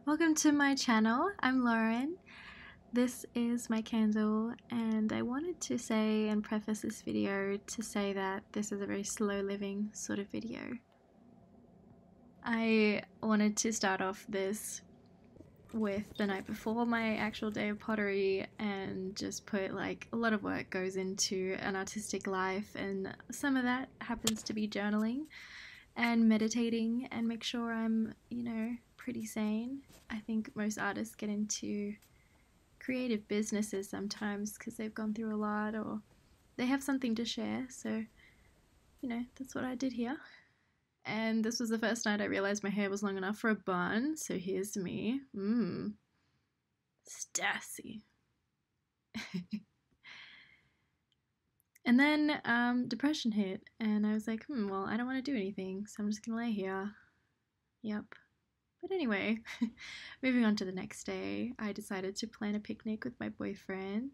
Welcome to my channel. I'm Lauren. This is my candle, and I wanted to say and preface this video to say that this is a very slow living sort of video. I wanted to start off this with the night before my actual day of pottery and just put like a lot of work goes into an artistic life, and some of that happens to be journaling and meditating and make sure I'm, pretty sane. I think most artists get into creative businesses sometimes because they've gone through a lot or they have something to share. So, that's what I did here. And this was the first night I realized my hair was long enough for a bun. So here's me. Stassi. And then depression hit, and I was like, well, I don't want to do anything, so I'm just gonna lay here. Yep. But anyway, moving on to the next day, I decided to plan a picnic with my boyfriend,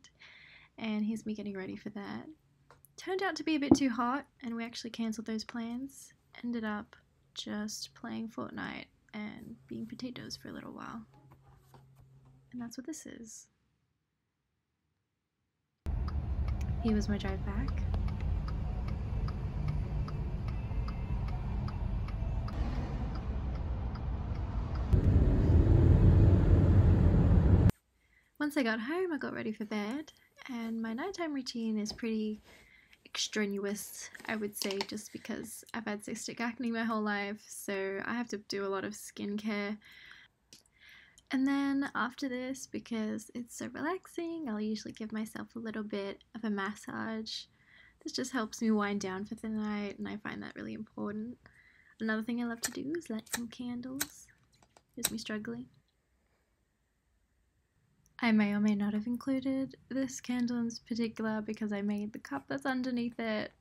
and here's me getting ready for that. Turned out to be a bit too hot, and we actually cancelled those plans. Ended up just playing Fortnite and being potatoes for a little while. And that's what this is. Here was my drive back. Once I got home, I got ready for bed, and my nighttime routine is pretty extraneous, I would say, just because I've had cystic acne my whole life, so I have to do a lot of skincare. And then after this, because it's so relaxing, I'll usually give myself a little bit of a massage. This just helps me wind down for the night, and I find that really important. Another thing I love to do is light some candles. Here's me struggling. I may or may not have included this candle in particular because I made the cup that's underneath it,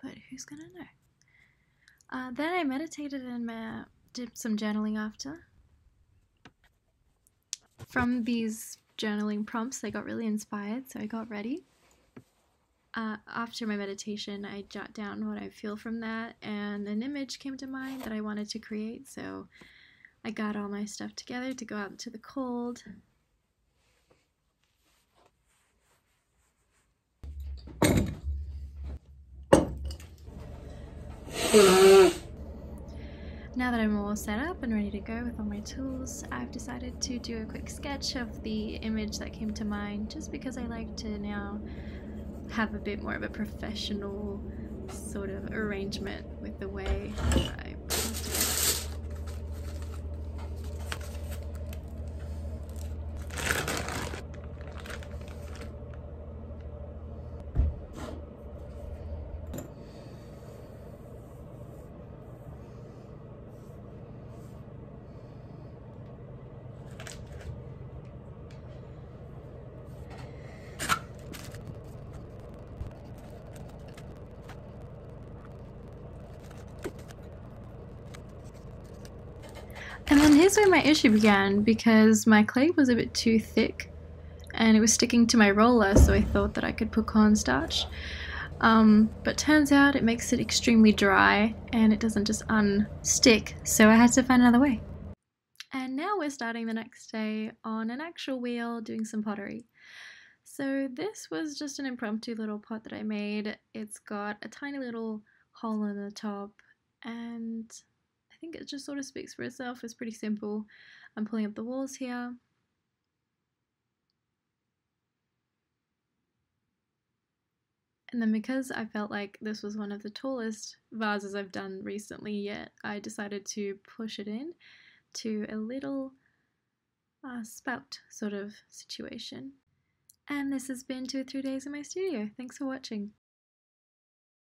but who's gonna know? Then I meditated and did some journaling after. From these journaling prompts, I got really inspired, so I got ready. After my meditation, I jot down what I feel from that, and an image came to mind that I wanted to create, so I got all my stuff together to go out into the cold. Now that I'm all set up and ready to go with all my tools, I've decided to do a quick sketch of the image that came to mind, just because I like to now have a bit more of a professional sort of arrangement with the way I put it together. And then here's where my issue began, because my clay was a bit too thick and it was sticking to my roller, so I thought that I could put cornstarch. But turns out it makes it extremely dry and it doesn't just unstick, so I had to find another way. And now we're starting the next day on an actual wheel doing some pottery. So this was just an impromptu little pot that I made. It's got a tiny little hole in the top, and I think it just sort of speaks for itself. It's pretty simple. I'm pulling up the walls here. And then because I felt like this was one of the tallest vases I've done recently yet, I decided to push it in to a little spout sort of situation. And this has been 2 or 3 days in my studio. Thanks for watching.